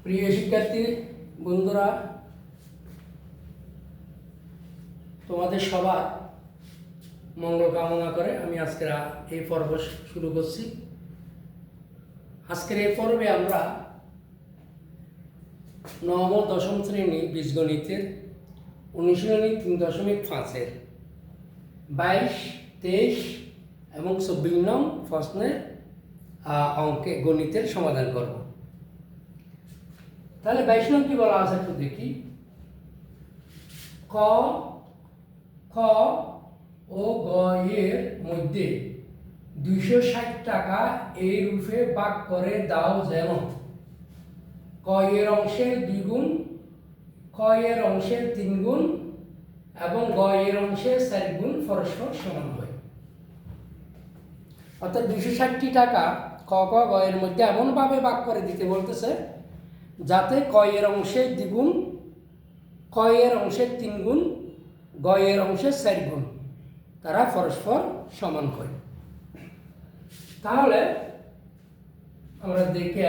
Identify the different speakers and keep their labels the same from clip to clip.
Speaker 1: প্রিয় শিক্ষার্থী বন্ধুরা, তোমাদের সবার মঙ্গল কামনা করে আমি আজকের এই পর্ব শুরু করছি। আজকের এই পর্বে আমরা নবম ও দশম শ্রেণী বীজগণিতের অনুশীলনী 3.5-এর 22, 23 এবং 24 নং প্রশ্নের অঙ্কে গণিতের সমাধান করব। তাহলে 22 নং কি বলা আছে একটু দেখি। ক, খ ও গ এর মধ্যে 260 টাকা এই রূপে ভাগ করে দাও যেন ক এর অংশের 2 গুণ, খ এর অংশের 3 গুণ এবং গ এর অংশের 4 গুণ পরস্পর সমান হয়। অর্থাৎ 260 টাকা ক, খ, গ এর মধ্যে এমনভাবে ভাগ করে দিতে বলতেছে যাতে ক এর অংশের 2 গুণ, খ এর অংশের 3 গুণ, গ এর অংশের 4 গুণ তারা পরস্পর সমান হয়। তাহলে আমরা দেখি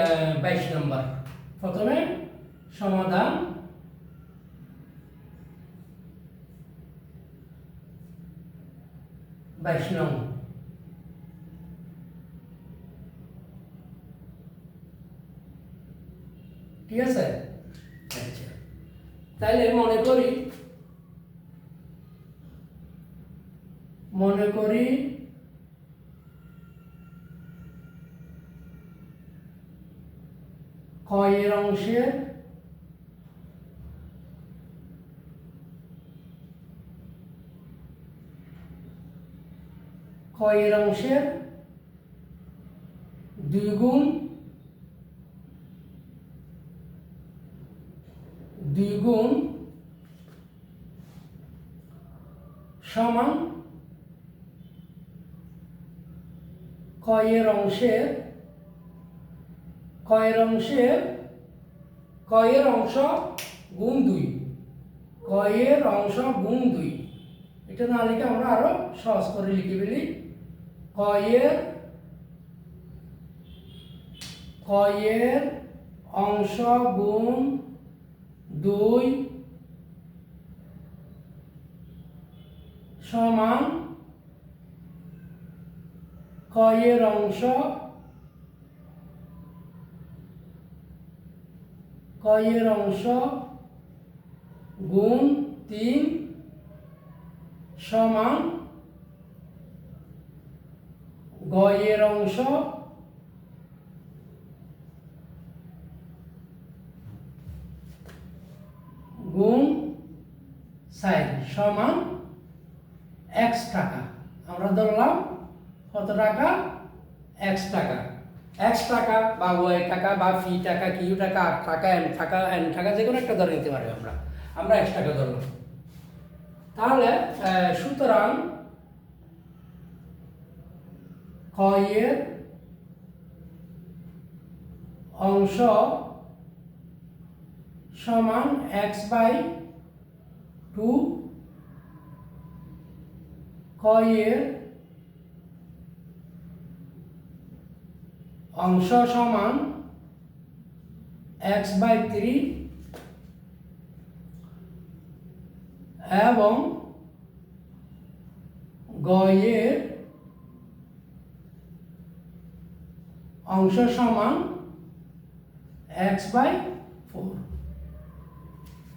Speaker 1: 22 নম্বর। প্রথমে সমাধান। ঠিক আছে, আচ্ছা তাহলে মনে করি খ এর অংশের খ এর অংশের 2 গুণ, 2 গুণ সমান ক এর অংশের ক এর অংশ গুণ 2, ক এর অংশ গুণ 2। এটা না লিখে আমরা আরো সহজ করে লিখে ফেলি। ক এর অংশ গুণ 2 সমান ক এর অংশ গুণ 3 সমান গ এর অংশ গুণ 4 সমান x টাকা। আমরা ধরলাম কত টাকা? x টাকা। x টাকা বা y টাকা বা ফি টাকা, কিউ টাকা, আর টাকা, n টাকা যে কোনো একটা ধরে নিতে পারি। আমরা x টাকা ধরলাম। তাহলে সুতরাং খ এর অংশ সমান x/2, খ এর অংশ সমান x/3 এবং গ এর অংশ সমান x/4।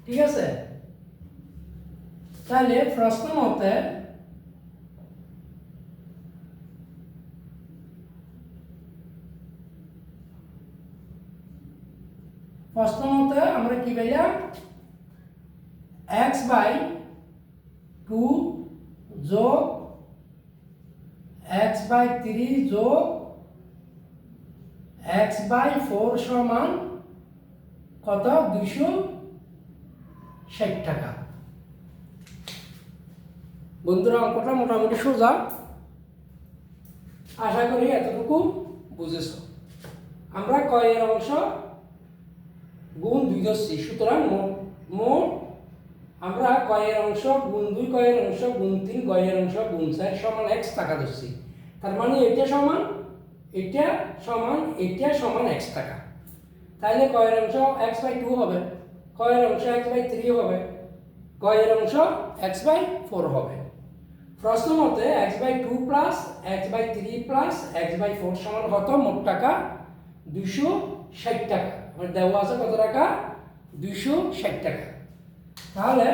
Speaker 1: ঠিক আছে, তাহলে প্রশ্ন মতে আমরা কি পেলাম? x/2 যোগ x/3 যোগ x/4 সমান কত? 260 টাকা। বন্ধুরা, অঙ্কটা মোটামুটি সোজা, আশা করি এতটুকু বুঝেছ। আমরা ক এর অংশ গুণ 2 ধরছি, সুতরাং মোট আমরা ক এর অংশ গুণ 2, ক এর অংশ গুণ 3, গ এর অংশ গুণ 4 সমান x টাকা ধরছি। তার মানে এটা সমান x টাকা। তাহলে কয়ের অংশ x/2 হবে, কয়ের অংশ x/3 হবে, কয়ের অংশ x/4 হবে। প্রশ্ন মতে x/2 plus x/3 plus x/4 সমান কত? মোট টাকা 260 টাকা। আমার দেওয়া আছে কত টাকা? 260 টাকা। তাহলে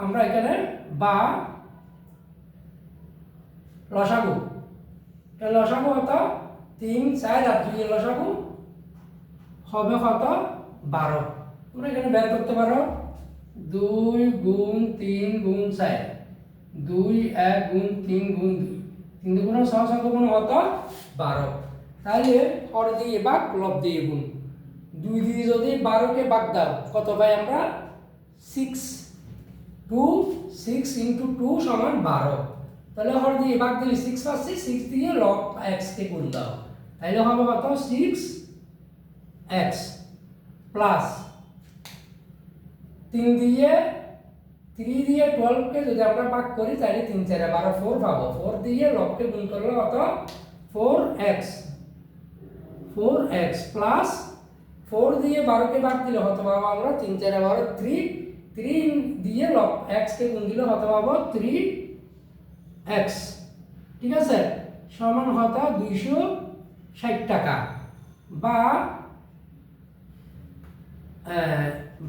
Speaker 1: আমরা এখানে বা লসাগু, লসাগু কত? 3 4 আর 2 এর লসাগু হবে কত? 12। তোমরা এখানে বের করতে পারো 2 গুণ 3 গুণ 4, 2 1 গুণ 3 গুণ 2, 3 দুগুণ 6, 6 দুগুণ কত? 12। তাহলে হর দিয়ে ভাগ, লব দিয়ে গুণ, 2 দিয়ে যদি 12 কে ভাগ দাও কত পাই আমরা? 6, 2 6 ইনটু 2 সমান 12। তাহলে হর দিয়ে ভাগ দিলে 6 পাচ্ছি, 6 দিয়ে লব x কে গুণ দাও, তাহলে হবে কত? 6x প্লাস 3 দিয়ে 12 কে যদি আমরা ভাগ করি তাহলে 3 4 12 4 পাবো, 4 দিয়ে লবকে গুণ করলে কত? 4x প্লাস 4 দিয়ে 12 কে ভাগ দিলে কত পাবো আমরা? 3 4 12 3 দিয়ে লব x কে গুণ দিলে কত পাবো? 3x। ঠিক আছে, সমান কত? 260 টাকা। বা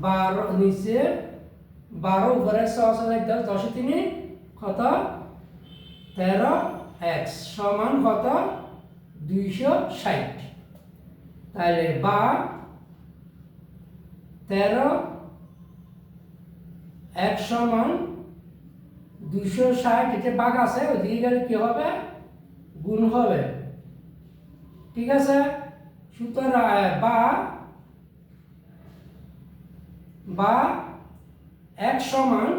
Speaker 1: 12 নিচে 12 উপরে 6 10 10 3 কত? 13x সমান কত? 260। তাহলে বা 13x সমান 260, এটা ভাগ আছে, ওদিকে গেলে কি হবে? গুণ হবে। ঠিক আছে, সুতরাং বা x সমান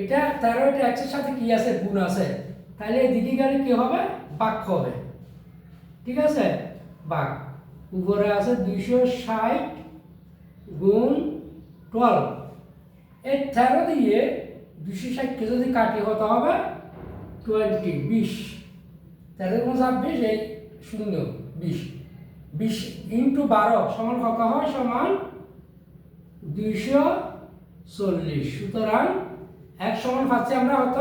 Speaker 1: এটা 13, এটা x এর সাথে কি আছে? গুণ আছে, তাহলে এদিকে গেলে কি হবে? ভাগ হবে। ঠিক আছে, ভাগ উপরে আছে 260 গুণ 12, এই 13 দিয়ে 260 কে যদি কাটি কত হবে? 20 13 গুণ 26 এই 0 20 ইনটু 12 সমান কত হয়? সমান 240। সুতরাং এক সমান পাচ্ছি আমরা কত?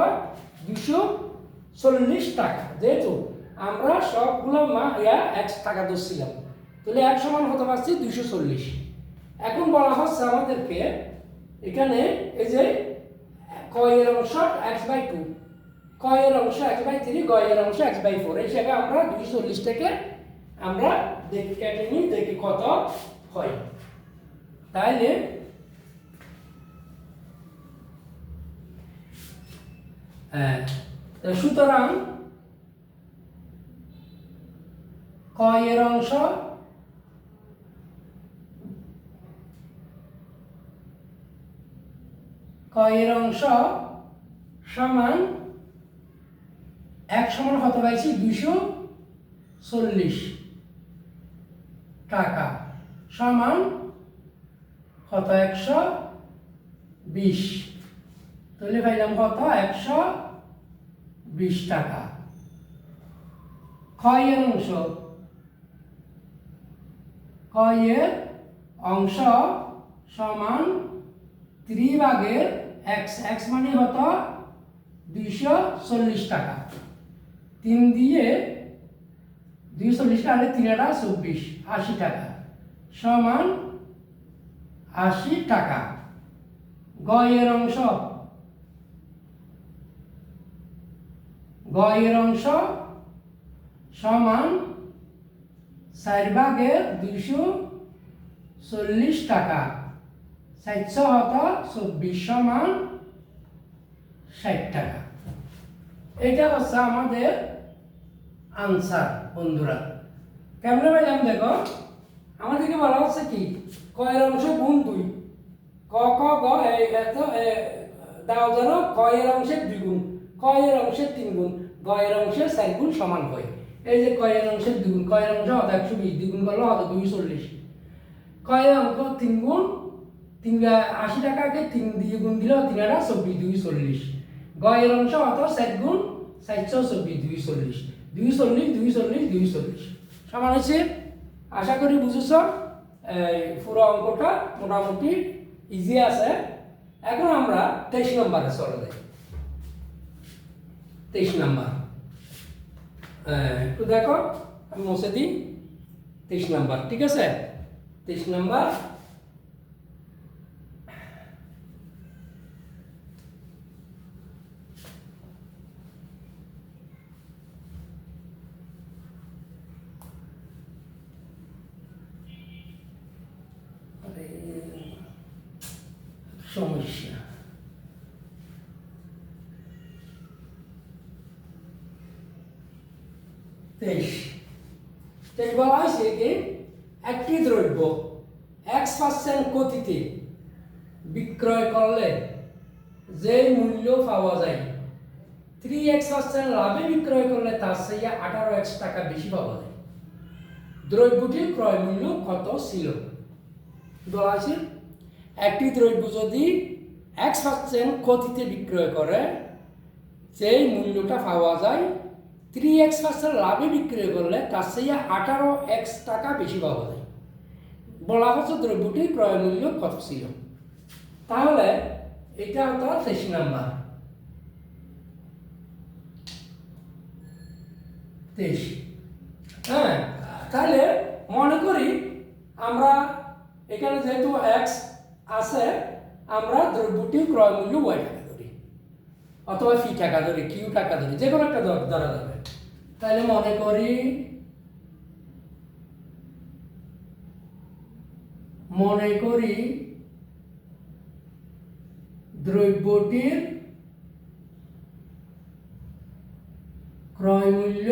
Speaker 1: 240 টাকা। যেহেতু আমরা সবগুলো x টাকা ধরছিলাম, তাহলে এক সমান কত পাচ্ছি? 240। এখন বলা হচ্ছে আমাদেরকে এখানে এই যে ক এর অংশ x/2, ক এর অংশ x/3, গ এর অংশ x/4, এই হিসাবে আমরা 240 থেকে আমরা দেখি কেটে নিই, দেখি কত হয়। তাইলে সুতরাং ক এর অংশ সমান এক সমান কত পাইছি? 240 টাকা সমান কত? 120। তাহলে পাইলাম কত? 120 টাকা। খ এর অংশ সমান 3 ভাগের x, x মানে কত? 240 টাকা। 3 দিয়ে 240 টাকা 3 টা 24, 80 টাকা সমান 80 টাকা। গ এর অংশ সমান 4 ভাগের 240 টাকা, 424 সমান 60 টাকা। এটা হচ্ছে আমাদের আনসার বন্ধুরা। কেমনে পাইলাম দেখো, আমাদেরকে বলা হচ্ছে কি? ক এর অংশ গুণ 2, ক ক গ এত দাও জানো ক এর অংশের 2 গুণ, ক এর অংশের 3 গুণ, গ এর অংশের 4 গুণ সমান হয়। এই যে ক এর অংশের 2 গুণ, ক এর অংশ হতো 120, 2 গুণ করলে হতো 240। ক এর অংশ 3 গুণ, 80 টাকাকে 3 দিয়ে গুণ দিলে 3 টা 24, 240। গ এর অংশ হতো 4 গুণ 424, 240 সমান হচ্ছে। আশা করি বুঝেছ। পুরো অঙ্কটা মোটামুটি ইজি আছে। এখন আমরা 23 নম্বরে চলে যাই। 23 নম্বর একটু দেখো, আমি মুছে দিই। 23 নম্বর, ঠিক আছে? 23 নম্বর সমস্যা। তেইশ বলা হয়েছে কি একটি দ্রব্য X% গতিতে বিক্রয় করলে যে মূল্য পাওয়া যায় 3x% লাভে বিক্রয় করলে তার চেয়ে 18x টাকা বেশি পাওয়া যায়। দ্রব্যটির ক্রয় মূল্য কত ছিল? বলা আছে একটি দ্রব্য যদি X% গতিতে বিক্রয় করে যেই মূল্যটা পাওয়া যায় 3x% লাভে বিক্রয় করলে তার চেয়ে 18x টাকা বেশি পাওয়া যায়। বলা হচ্ছে দ্রব্যটির ক্রয় মূল্য কত ছিল। তাহলে এটা হতো 23 নাম্বার। 23, হ্যাঁ। তাহলে মনে করি আমরা এখানে যেহেতু x আছে, আমরা দ্রব্যটির ক্রয় মূল্য y টাকা ধরি অথবা ফি টাকা ধরি, কিউ টাকা ধরি, যে কোনো একটা ধরা যাবে। তাহলে মনে করি দ্রব্যটির ক্রয় মূল্য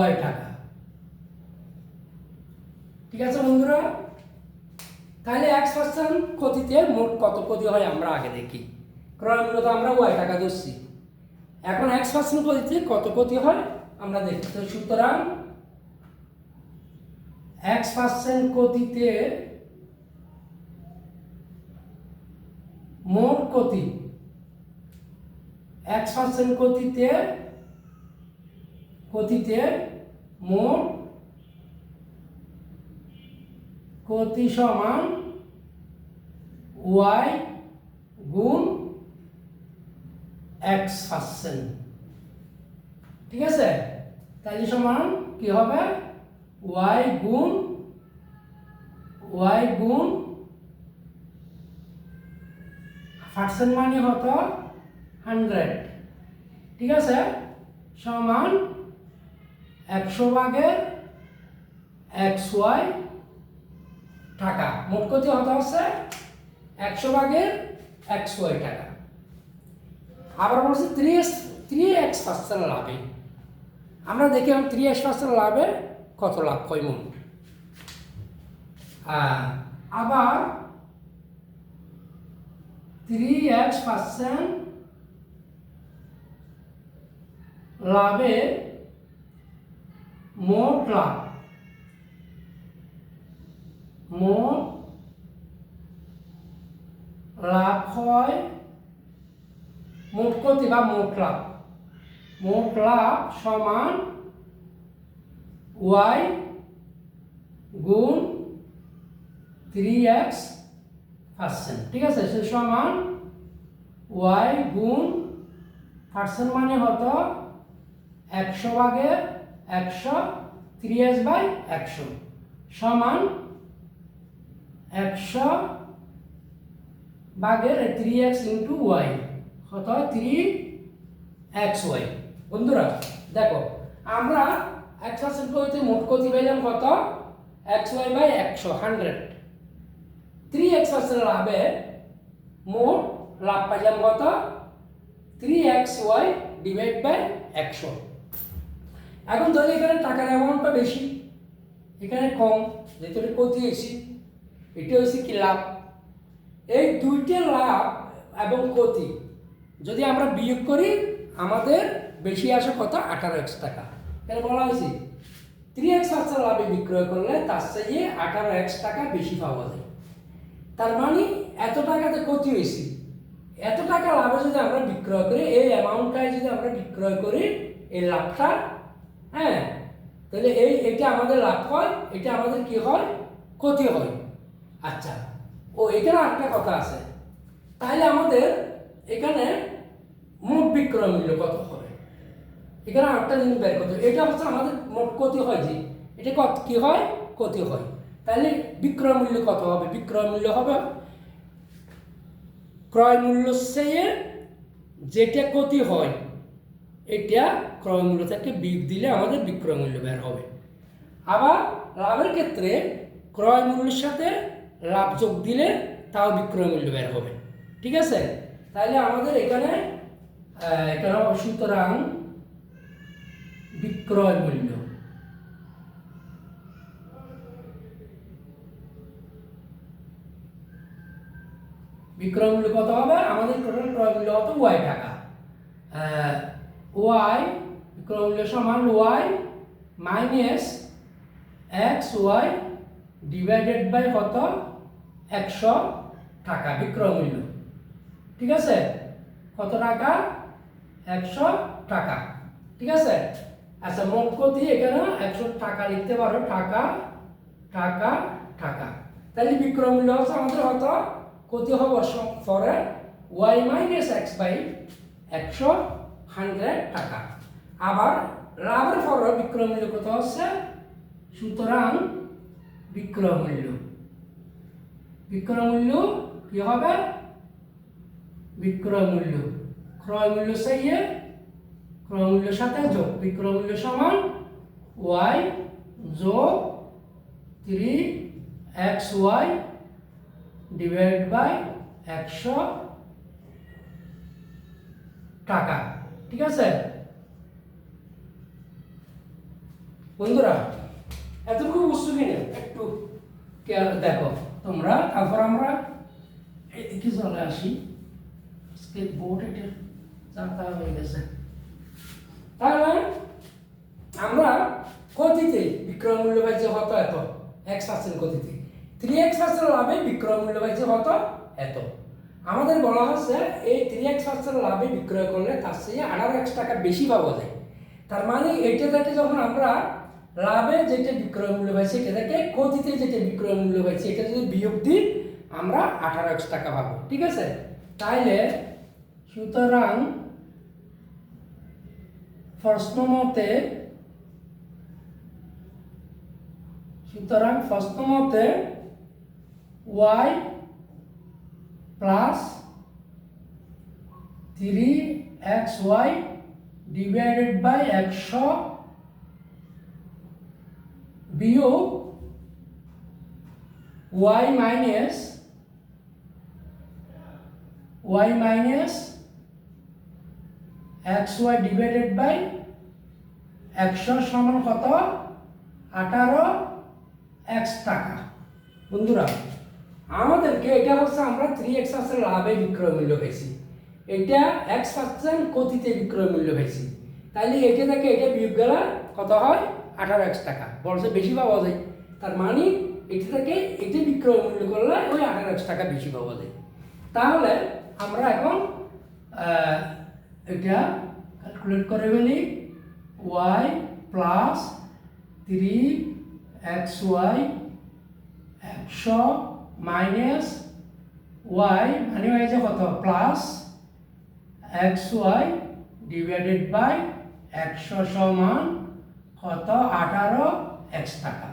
Speaker 1: y টাকা। ঠিক আছে বন্ধুরা? তাহলে X% ক্ষতিতে মোট কত ক্ষতি হয় আমরা আগে দেখি। ক্রয় মূল্য তো আমরা y টাকা ধরছি, এখন X% ক্ষতিতে কত ক্ষতি হয় আমরা দেখি। তো সুতরাং X% ক্ষতিতে মোট ক্ষতি, X% ক্ষতিতে মোট ক্ষতি সমান y গুণ X%। ঠিক আছে? তাহলে সমান কি হবে y গুণ পার্সেন্ট মানে হতো 100। ঠিক আছে? সমান 100/xy টাকা। মোট ক্ষতি হতে হচ্ছে 100/xy টাকা। আবার বলছি 3x% লাভে। আমরা দেখি 3x% লাভে কত লাভ হয় মোট। আবার 3x% লাভে মোট লাভ হয় মোট ক্ষতি বা মোট লাভ সমান y গুণ 3x%। ঠিক আছে? সে সমান y গুণ পার্সেন্ট মানে হতো 100/100, 3x/100 সমান 100/3x ইন্টু y হতো 3xy। বন্ধুরা দেখো, আমরা X% ক্ষতিতে মোট ক্ষতি পেলাম কত? xy/100, 100। 3x% লাভে মোট লাভ পাইলাম কত? 3xy/100। এখন ধরি এখানে টাকার অ্যামাউন্টটা বেশি, এখানে কম, যেহেতু ক্ষতি হয়েছে, এটা হয়েছে কি লাভ। এই দুইটা লাভ এবং ক্ষতি যদি আমরা বিয়োগ করি আমাদের বেশি আসে কত? 18x টাকা। তাহলে বলা হয়েছে 3x% লাভে বিক্রয় করলে তার চেয়ে 18x টাকা বেশি পাওয়া যায়। তার মানে এত টাকাতে ক্ষতি হয়েছে, এত টাকা লাভে যদি আমরা বিক্রয় করি, এই অ্যামাউন্টটাই যদি আমরা বিক্রয় করি, এই লাভটা, হ্যাঁ, তাহলে এটা আমাদের লাভ হয়, এটা আমাদের কি হয়, ক্ষতি হয়। আচ্ছা, এখানে একটা কথা আছে, তাহলে আমাদের এখানে মোট বিক্রয় মূল্য কত হবে, এখানে আরেকটা জিনিস বের করতে হবে। এটা হচ্ছে আমাদের মোট ক্ষতি হয়, যে এটা কি হয়, ক্ষতি হয়। তাহলে বিক্রয় মূল্য কত হবে? বিক্রয় মূল্য হবে ক্রয় মূল্য চেয়ে যেটা ক্ষতি হয় এটা ক্রয় মূল্য থেকে বিয়োগ দিলে আমাদের বিক্রয় মূল্য বের হবে। আবার লাভের ক্ষেত্রে ক্রয় মূল্যের সাথে লাভ যোগ দিলে তাও বিক্রয় মূল্য বের হবে। ঠিক আছে? তাহলে আমাদের এখানে হবে সুতরাং বিক্রয় মূল্য, বিক্রয় মূল্য কত হবে? আমাদের টোটাল ক্রয় মূল্য হতো ওয়াই টাকা। ওয়াই বিক্রয় মূল্য সমান Y minus X Y divided by কত? 100 টাকা বিক্রয় মূল্য। ঠিক আছে? কত টাকা? 100 টাকা। ঠিক আছে? আচ্ছা, মোট ক্ষতি এখানে 100 টাকা লিখতে পারো, টাকা টাকা টাকা। তাহলে বিক্রয় মূল্য হচ্ছে আমাদের কত? ক্ষতি হবে পরে ওয়াই মাইনাস এক্স বাই 100 টাকা। আবার লাভের পরে বিক্রয় মূল্য কত হচ্ছে? সুতরাং বিক্রয় মূল্য, বিক্রয় মূল্য কি হবে? বিক্রয় মূল্য ক্রয় মূল্য চাইয়ে ক্রয় মূল্যের সাথে যোগ, বিক্রয় মূল্য সমান ওয়াই যোগ 3xy ডিভাইড বাই 100 টাকা। ঠিক আছে বন্ধুরা? এতটুকু বুঝছো কিনা একটু দেখো তোমরা। তারপর আমরা এদিকে চলে আসি, বোর্ড এটা চারটা হয়ে গেছে। তাহলে আমরা ক্ষতিতে বিক্রয় মূল্য পাইছে কত? এত x% ক্ষতিতে 3x% লাভে বিক্রয় মূল্য পাইছে কত? এত। আমাদের বলা হচ্ছে এই 3x% লাভে বিক্রয় করলে তার চেয়ে 18x টাকা বেশি পাওয়া যায়। তার মানে এটা থেকে যখন আমরা লাভে যেটা বিক্রয় মূল্য পাইছে এটা থেকে ক্ষতিতে যেটা বিক্রয় মূল্য পাইছে এটা যদি বিয়োগ দিই আমরা 18x টাকা পাবো। ঠিক আছে? তাইলে সুতরাং প্রশ্ন মতে y plus 3xy divided by 100 বিয়োগ y minus xy divided by 100 সমান কত? 18x টাকা। বন্ধুরা আমাদেরকে এটা হচ্ছে আমরা 3x% লাভে বিক্রয় মূল্য পেয়েছি, এটা x% ক্ষতিতে বিক্রয় মূল্য পেয়েছি। তাইলে এটা থেকে এটা বিয়োগ গেলে কত হয়? 18x টাকা। বলছে বেশি পাওয়া যায়, তার মানে এটা থেকে এটা বিক্রয় মূল্য করলে ওই 18x টাকা বেশি পাওয়া যায়। তাহলে আমরা এখন এটা ক্যালকুলেট করে ফেলি। y plus 3xy 100 minus y মানে হয়েছে কত? প্লাস xy ডিভাইডেড বাই 100 সমান কত? 18x টাকা।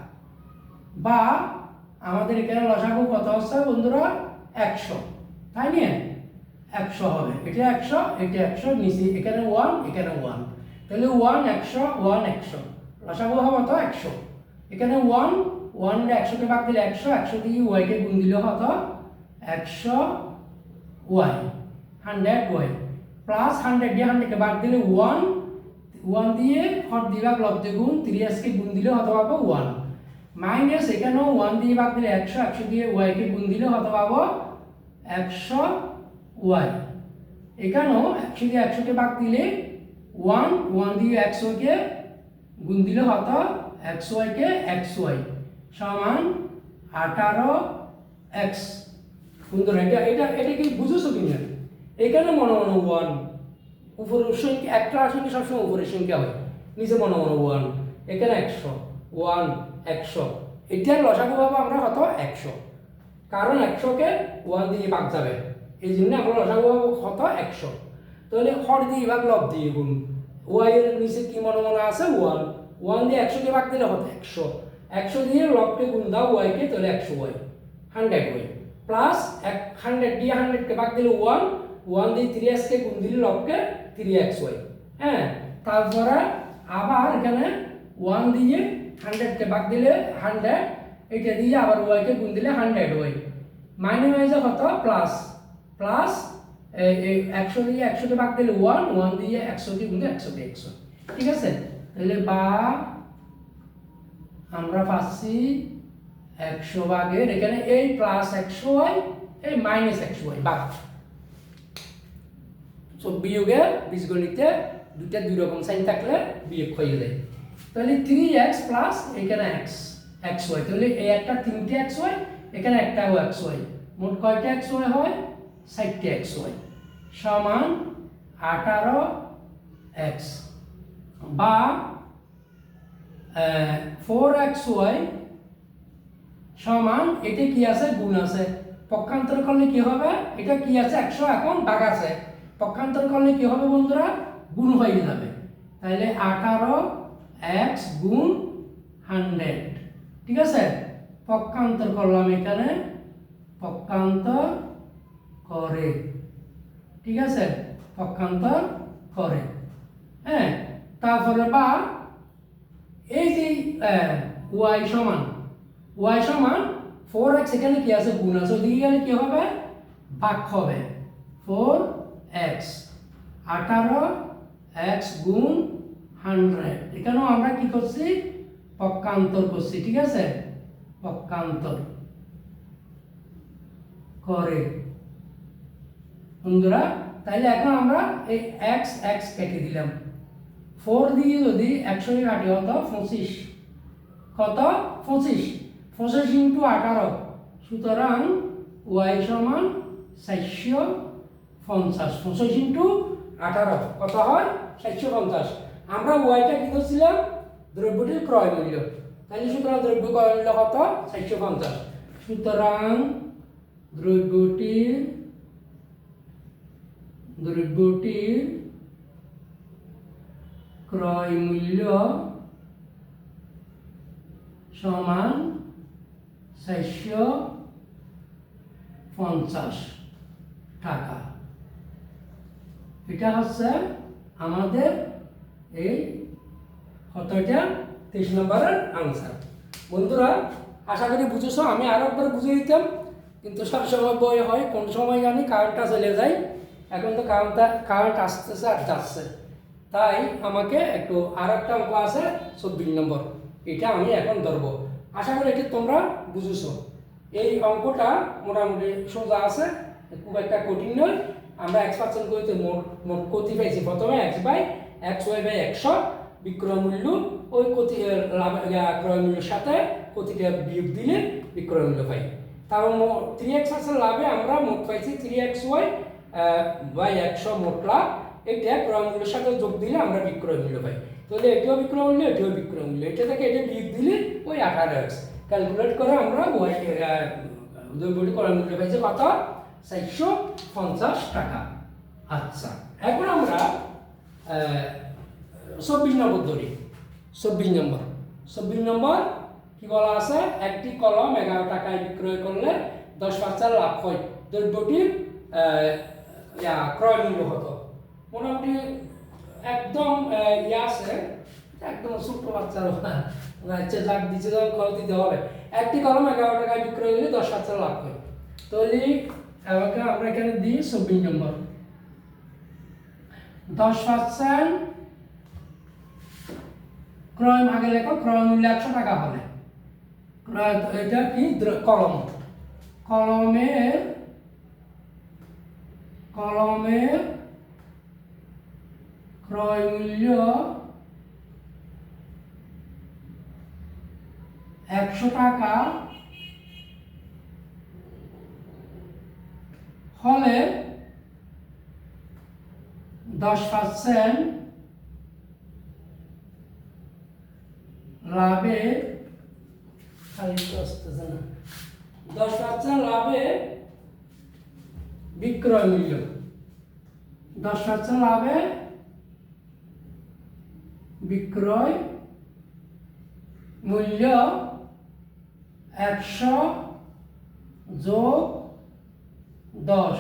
Speaker 1: বা আমাদের এখানে লসাগু কত হচ্ছে বন্ধুরা? 100, তাই না? 100 হবে, এটা 100 এটা 100, নিচে এখানে 1 এখানে 1, তাহলে 1 100 1 100 লসাগু হবে কত? 100। এখানে 1 1 100 কে ভাগ দিলে 100, 100 দিয়ে y কে গুণ দিলে কত? 100 y 100 y প্লাস 100 দিয়ে 100 কে ভাগ দিলে 1 1 দিয়ে হর দিভাগ লব্ধে গুণ 3s কে গুণ দিলে কত পাবো? 1 মাইনাস এখানেও 1 দিয়ে ভাগ দিলে 100, 100 দিয়ে y কে গুণ দিলে কত পাবো? 100 y। এখানেও 100 দিয়ে 100 কে ভাগ দিলে 1 1 দিয়ে 100 কে গুণ দিলে কত? xy কে xy সমান 18x। বন্ধুরা এটা এটা এটা কি বুঝছো কিনা? এখানে মনে মনে ওয়ান, উপরের সংখ্যা একটা সংখ্যা সবসময় উপরের সংখ্যা হয়, নিচে মনে মনে ওয়ান, এখানে 100 ওয়ান 100, এটার লসাগু পাবো আমরা কত 100, কারণ 100কে ওয়ান দিয়ে ভাগ যাবে, এই জন্য আমরা লসাগু পাবো কত 100। তাহলে হর দিয়ে ভাগ লব দিয়ে গুণ, ওয়াই এর নিচে কি মনে মনে আছে ওয়ান, ওয়ান দিয়ে 100কে ভাগ দিলে কত 100, 100 দিয়ে লবকে গুণ দাও ওয়াইকে, তাহলে 100 ওয়াই 100 ওয়াই প্লাস 100 দিয়ে 100কে ভাগ দিলে ওয়ান, ওয়ান দিয়ে 3xকে গুণ দিলে লবকে 3xy। হ্যাঁ, তারপরে আবার এখানে ওয়ান দিয়ে 100কে ভাগ দিলে 100, এটা দিয়ে আবার ওয়াইকে গুণ দিলে 100 ওয়াই, মাইনাস হয়ে যায় কত প্লাস, প্লাস 100 দিয়ে 100কে ভাগ দিলে ওয়ান, ওয়ান দিয়ে 100কে গুণ দিলে 100 ঠিক আছে। তাহলে বা আমরা পাচ্ছি 100 ভাগের এখানে এই প্লাস 100 ওয়াই, এই মাইনাস 100 ওয়াই ভাগ। তো বিয়োগে বীজগণিতে দুইটা দুই রকম সাইন থাকলে বিয়োগ হয়ে যায়। তাহলে 3x প্লাস এখানে xy, তাহলে এই একটা 3টে xy, এখানে একটাও xy, মোট কয়টা xy হয় 60টা xy সমান 18x, বা 4xy সমান, এটা কি আছে গুণ আছে, পক্ষান্তর করলে কি হবে, এটা কি আছে 100 এখন ভাগ আছে, পক্ষান্তর করলে কি হবে বন্ধুরা গুণ হয়ে যাবে, তাহলে 18x গুণ 100, ঠিক আছে। পক্ষান্তর করলাম, এখানে পক্ষান্তর করে, ঠিক আছে, পক্ষান্তর করে। হ্যাঁ, তারপরে বা এই যে y সমান 4x, এখানে কি আছে গুণ আছে, ওদিকে গেলে কি হবে ভাগ হবে, 4x 18x গুণ 100, এখানেও আমরা কি করছি পক্ষান্তর করছি, ঠিক আছে, পক্ষান্তর করে বন্ধুরা। তাইলে এখন আমরা এই x কেটে দিলাম, 4 দিয়ে যদি 100 কাটি কত 25, কত 25 ইন্টু 18, সুতরাং y সমান 450, 25 ইন্টু 18 কত হয় 450। আমরা ওয়াইটা কি করছিলাম দ্রব্যটির ক্রয় মূল্য, তাহলে সুতরাং দ্রব্য ক্রয় মূল্য কত 450, সুতরাং দ্রব্যটির ক্রয় মূল্য সমান 450 টাকা। এটা হচ্ছে আমাদের এই কতটা 23 নম্বরের আনসার। বন্ধুরা আশা করি বুঝেছো, আমি আরো একবার বুঝিয়ে দিতাম কিন্তু সবসময় বই হয়, কোন সময় জানি কারেন্টটা চলে যায়, এখন তো কারেন্ট আসতেছে আর যাচ্ছে, তাই আমাকে একটু আর একটা অঙ্ক আছে 24 নম্বর, এটা আমি এখন ধরবো। আশা করি এটা তোমরা বুঝেছো। এই অঙ্কটা মোটামুটি সোজা আছে, খুব একটা কঠিন নয়। আমরা 1% করতে মোট ক্ষতি পাইছি, প্রথমে xy বাই 100 বিক্রয় মূল্য, ওই ক্ষতি ক্রয় মূল্যের সাথে ক্ষতিটা বিয়োগ দিলে বিক্রয় মূল্য পাই। তারপর 3x আছে লাভে আমরা মোট পাইছি 3xy বাই 100 মোট লাভ, এটা ক্রয় মূল্যের সাথে যোগ দিলে আমরা বিক্রয় মূল্য পাই। তাহলে এটিও বিক্রয় মূল্য, এটিও বিক্রয় মূল্য, এটা থেকে এটা বিয়োগ দিলে ওই 18x ক্যালকুলেট করে আমরা ওই দ্রব্যটি ক্রয় মূল্য পাইছি কত 450 টাকা। আচ্ছা, এখন আমরা 24 নম্বর ধরি। 24 নম্বর কি বলা আছে, একটি কলম 11 টাকায় বিক্রয় করলে 10% লাভ হয়, দ্রব্যটির ক্রয় মূল্য কত। মোটামুটি একদম আছে, একদম ছোট্ট বাচ্চার যাক দিচ্ছে খরচ দিতে হবে। একটি কলম 11 টাকায় বিক্রয় করলে 10% লাভ হয়, তাহলে আমরা এখানে দিই 24 নম্বর 10% ক্রয় আগে লেখো, ক্রয় মূল্য 100 টাকা হলে এটা কি কলমের ক্রয় মূল্য 100 টাকা হলে 10% লাভে, খালি আসতেছে না, 10% লাভে বিক্রয় মূল্য, 10% লাভে বিক্রয় মূল্য 100 যোগ 10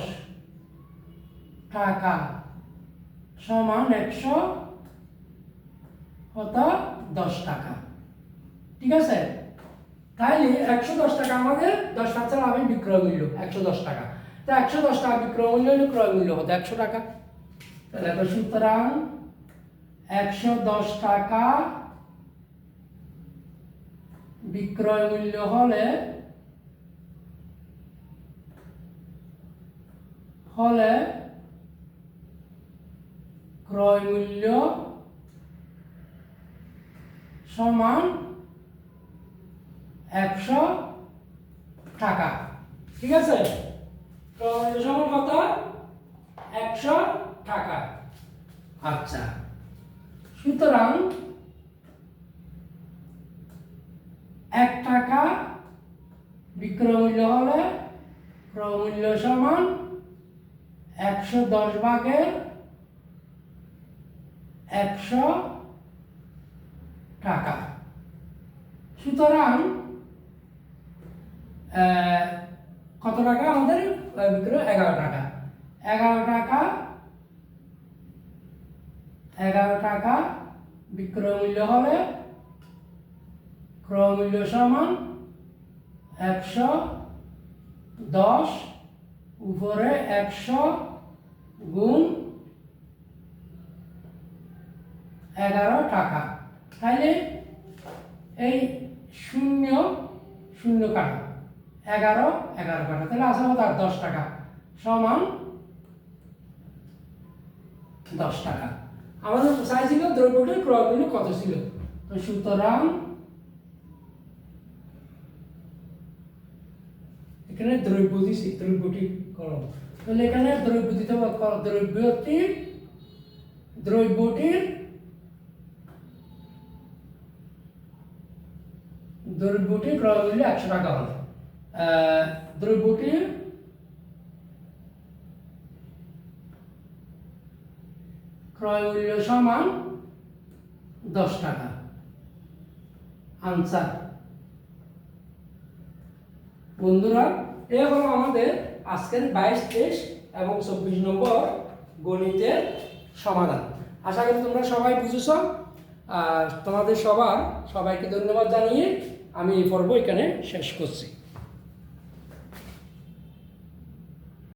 Speaker 1: টাকা সমান 100 হতো 10 টাকা। ঠিক আছে, তাইলে 110 টাকা আমাদের 10% লাভে বিক্রয় মূল্য 110 টাকা। তো 110 টাকা বিক্রয় মূল্য হলে ক্রয় মূল্য হতো 100 টাকা। তাহলে তো সুতরাং 110 টাকা বিক্রয় মূল্য হলে ক্রয় মূল্য সমান 100 টাকা। ঠিক আছে, ক্রয় মূল্য সমান কত? 100 টাকা। আচ্ছা, সুতরাং 1 টাকা বিক্রয় মূল্য হলে ক্রয় মূল্য সমান 110 ভাগের 100 টাকা। সুতরাং কত টাকা আমাদের বিক্রয়? 11 টাকা। 11 টাকা বিক্রয় মূল্য হলে ক্রয় মূল্য সমান 110 উপরে 100 গুণ 11 টাকা। তাইলে এই 0 কাটা 11 কাটা, তাহলে আসলে কত? 10 টাকা সমান 10 টাকা। আমাদের চাইছিল দ্রব্যটির ক্রয় মূল্য কত ছিল। তো সুতরাং এখানে দ্রব্য দিছি, দ্রব্যটি করো, তাহলে এখানে দ্রব্য দিতে হবে। দ্রব্যটির ক্রয় মূল্য 100 টাকা হলে দ্রব্যটির ক্রয় মূল্য সমান 10 টাকা। আনসার। বন্ধুরা, এই হলো আমাদের আজকের 22, 23 এবং 24 নম্বর গণিতের সমাধান। আশা করি তোমরা সবাই বুঝেছ। তোমাদের সবাইকে ধন্যবাদ জানিয়ে আমি এই পর্ব এখানে শেষ করছি।